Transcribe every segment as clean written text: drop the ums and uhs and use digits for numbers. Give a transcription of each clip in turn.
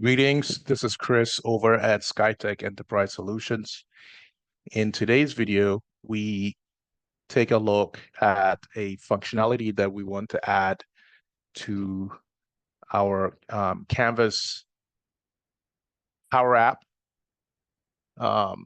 Greetings, this is Chris over at SkyTech Enterprise Solutions. In today's video, we take a look at a functionality that we want to add to our Canvas Power App,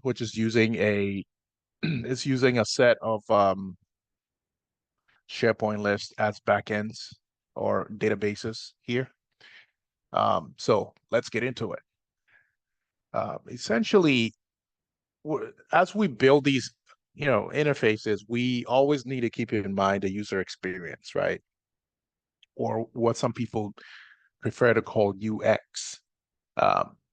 which is using a it's using a set of SharePoint lists as backends or databases here. So let's get into it. Essentially, as we build these, interfaces, we always need to keep in mind the user experience, right? Or what some people prefer to call UX.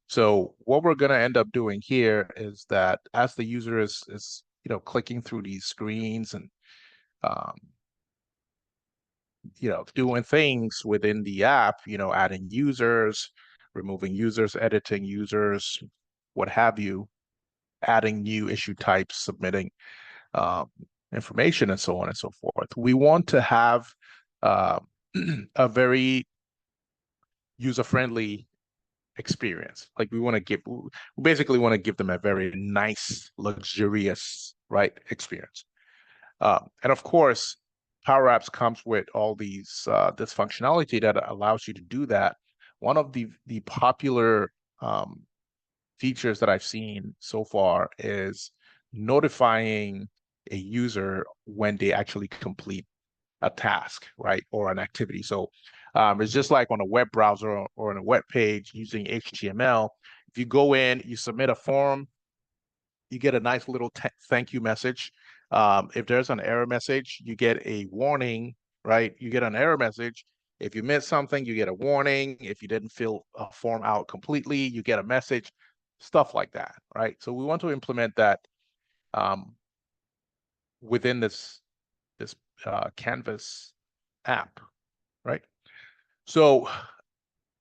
So what we're going to end up doing here is that as the user is clicking through these screens and um, doing things within the app, adding users, removing users, editing users, what have you, adding new issue types, submitting information, and so on and so forth. We want to have uh, a very user-friendly experience. Like we basically want to give them a very nice, luxurious, right, experience. And of course, PowerApps comes with all this functionality that allows you to do that. One of the popular features that I've seen so far is notifying a user when they actually complete a task, right, or an activity. So it's just like on a web browser or on a web page using HTML. If you go in, you submit a form, you get a nice little thank you message. If there's an error message, you get a warning, right? You get an error message. If you miss something, you get a warning. If you didn't fill a form out completely, you get a message, stuff like that, right? So we want to implement that within this Canvas app, right? So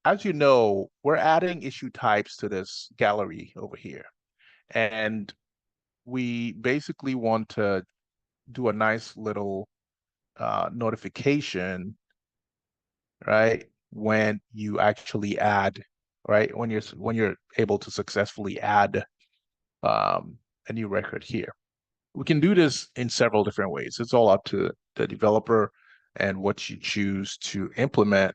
as you know, we're adding issue types to this gallery over here. And we basically want to do a nice little notification, right? When you actually add, right? When you're able to successfully add a new record here. We can do this in several different ways. It's all up to the developer and what you choose to implement.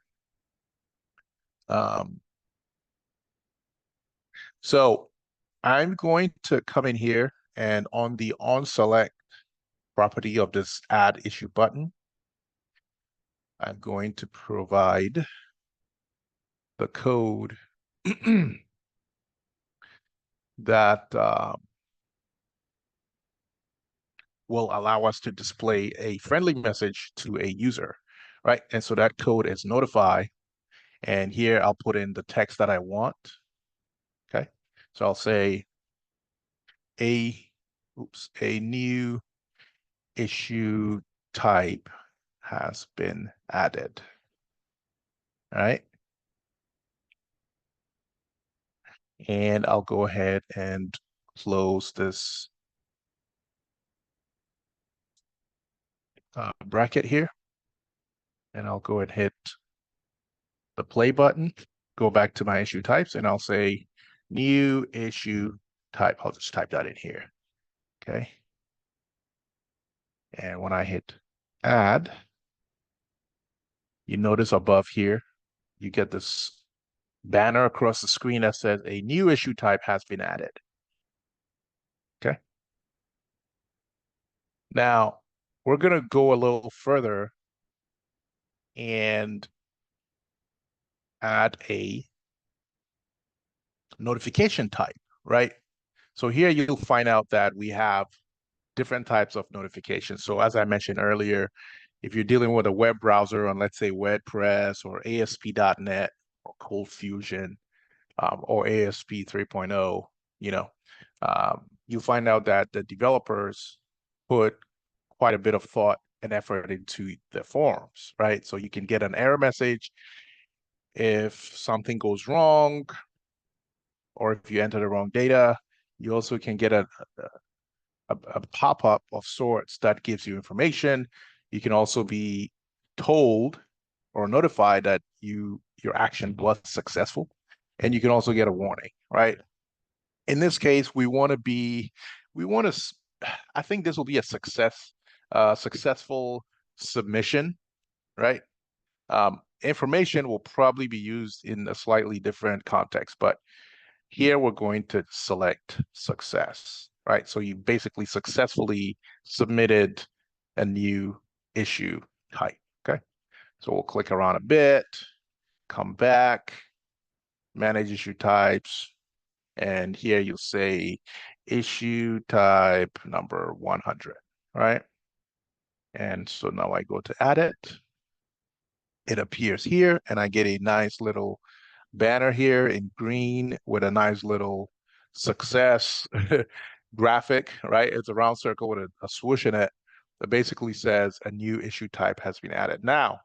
So I'm going to come in here and on the OnSelect property of this add issue button, I'm going to provide the code that will allow us to display a friendly message to a user, right? And so that code is notify. And here I'll put in the text that I want. Okay. So I'll say a new issue type has been added. All right. And I'll go ahead and close this bracket here. And I'll go and hit the play button, go back to my issue types, and I'll say new issue type. I'll just type that in here. Okay. And when I hit add, you notice above here, you get this banner across the screen that says a new issue type has been added. Okay. Now, we're going to go a little further and add a notification type, right? So here you'll find out that we have different types of notifications. So as I mentioned earlier, if you're dealing with a web browser on, let's say, WordPress or ASP.NET or Cold Fusion or ASP 3.0, you'll find out that the developers put quite a bit of thought and effort into the forms, right? So you can get an error message if something goes wrong, or if you enter the wrong data. You also can get a pop-up of sorts that gives you information. You can also be told or notified that your action was successful. and you can also get a warning, right? In this case, we want to, I think this will be a successful submission, right? Information will probably be used in a slightly different context, but here we're going to select success, right? So you basically successfully submitted a new issue type, okay? So we'll click around a bit, come back, manage issue types, and here you'll say issue type number 100, right? And so now I go to add it. It appears here, and I get a nice little banner here in green with a nice little success graphic, right? It's a round circle with a swoosh in it that basically says a new issue type has been added. Now,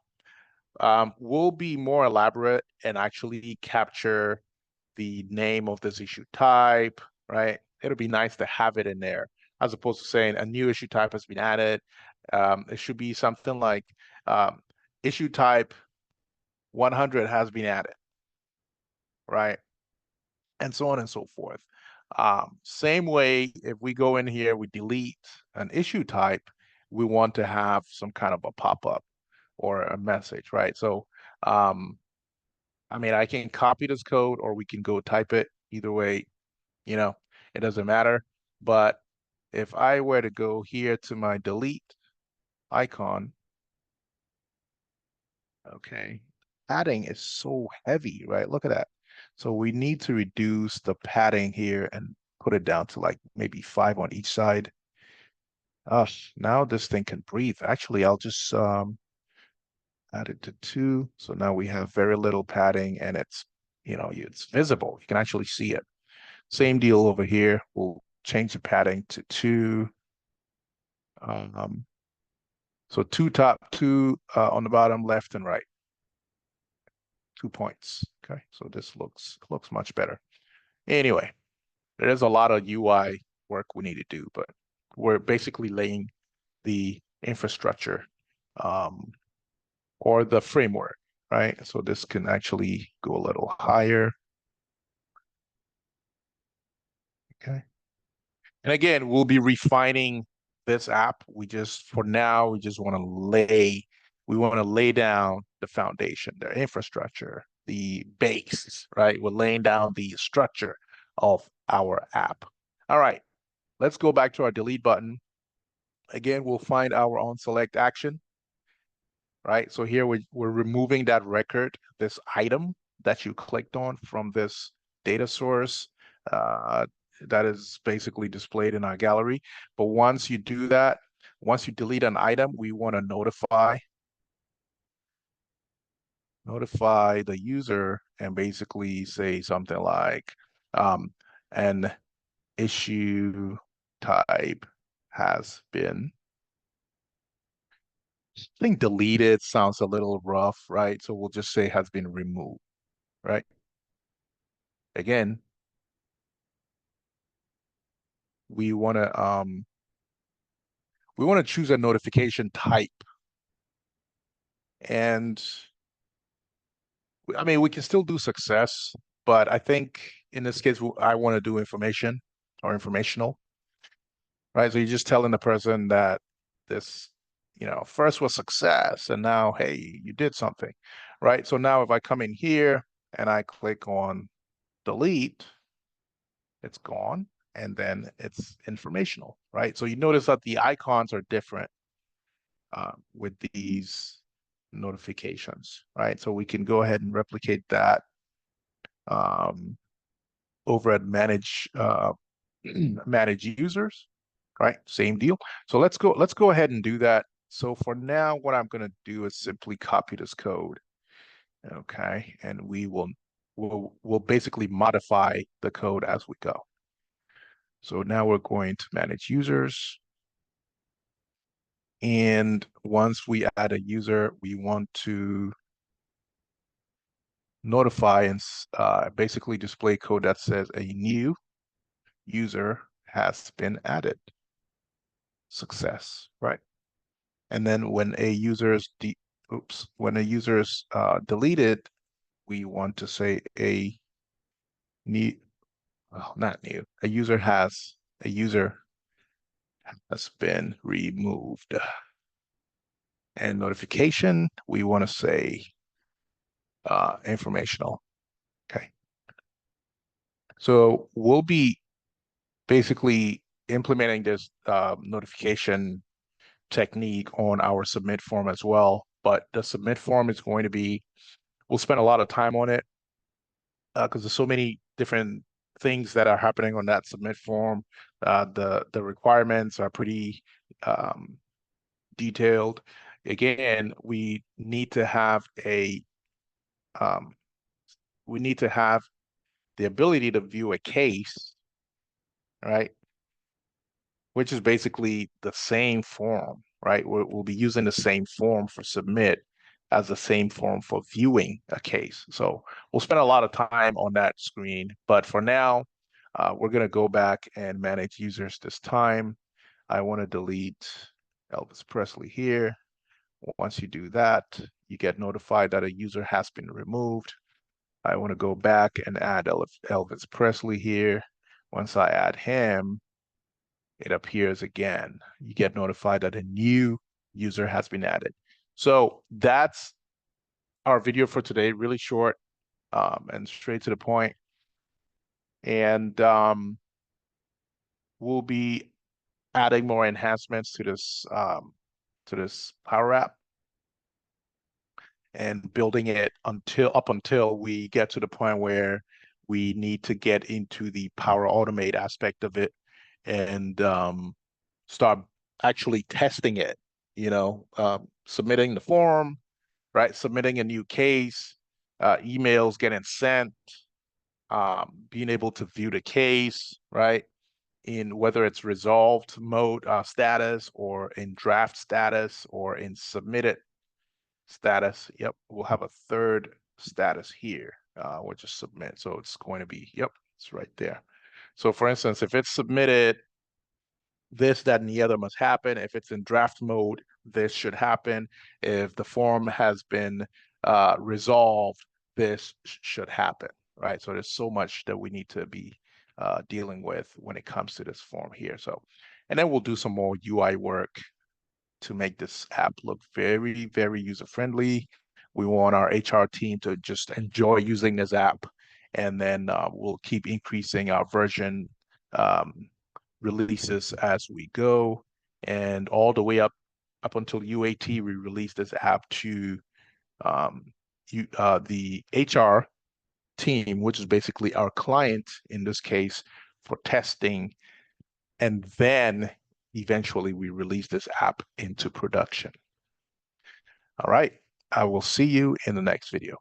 we'll be more elaborate and actually capture the name of this issue type, right? It'll be nice to have it in there as opposed to saying a new issue type has been added. It should be something like issue type 100 has been added, right? And so on and so forth. Same way, if we go in here, we delete an issue type, we want to have some kind of a pop-up or a message, right? So, I mean, I can copy this code or we can go type it. Either way, you know, it doesn't matter. But if I were to go here to my delete icon, okay, padding is so heavy, right? Look at that. So we need to reduce the padding here and put it down to like maybe 5 on each side. Now this thing can breathe. Actually, I'll just add it to 2. So now we have very little padding and it's, it's visible. You can actually see it. Same deal over here. We'll change the padding to 2. So 2 top, 2 on the bottom, left and right. 2 points. Okay, so this looks much better. Anyway, there's a lot of UI work we need to do, but we're basically laying the infrastructure or the framework, right? So this can actually go a little higher. Okay. And again, we'll be refining this app. For now, we just want to lay down the foundation, the infrastructure, the base, right? We're laying down the structure of our app. All right, let's go back to our delete button. Again, we'll find our OnSelect action, right? So here we're removing that record, this item that you clicked on from this data source that is basically displayed in our gallery. But once you do that, once you delete an item, we want to notify the user and basically say something like an issue type has been, I think deleted sounds a little rough, right? So we'll just say has been removed, right? Again, we want to choose a notification type. And I mean, we can still do success, but I think in this case, I want to do information or informational, right? So you're just telling the person that this, first was success and now, hey, you did something, right? So now if I come in here and I click on delete, it's gone, and then it's informational, right? So you notice that the icons are different with these notifications, right? So we can go ahead and replicate that over at manage manage users, right? Same deal. So let's go ahead and do that. So for now, what I'm going to do is simply copy this code, okay? And we'll basically modify the code as we go. So now we're going to manage users. And once we add a user, we want to notify and basically display code that says a new user has been added. Success, right? And then when a user is deleted, we want to say a new, well, not new. A user has been removed. And notification, we want to say informational. Okay. So we'll be basically implementing this notification technique on our submit form as well. But the submit form is going to be, we'll spend a lot of time on it because there's so many different things that are happening on that submit form. The requirements are pretty detailed. Again, um, we need to have the ability to view a case, right? Which is basically the same form, right? We'll be using the same form for submit as the same form for viewing a case. So we'll spend a lot of time on that screen, but for now, we're going to go back and manage users this time. I want to delete Elvis Presley here. Once you do that, you get notified that a user has been removed. I want to go back and add Elvis Presley here. Once I add him, it appears again. You get notified that a new user has been added. So that's our video for today, really short and straight to the point. And we'll be adding more enhancements to this Power App and building it until we get to the point where we need to get into the Power Automate aspect of it and start actually testing it, submitting the form, right? Submitting a new case, emails getting sent, being able to view the case, right? In whether it's resolved mode status or in draft status or in submitted status. Yep, we'll have a third status here, which is submit. So it's going to be, yep, it's right there. So for instance, if it's submitted, this, that, and the other must happen. If it's in draft mode, this should happen. If the form has been resolved, this should happen, right? So there's so much that we need to be dealing with when it comes to this form here. So, and then we'll do some more UI work to make this app look very, very user-friendly. We want our HR team to just enjoy using this app, and then we'll keep increasing our version releases as we go, and all the way up until UAT, we release this app to the HR team, which is basically our client in this case, for testing, and then eventually we release this app into production. All right, I will see you in the next video.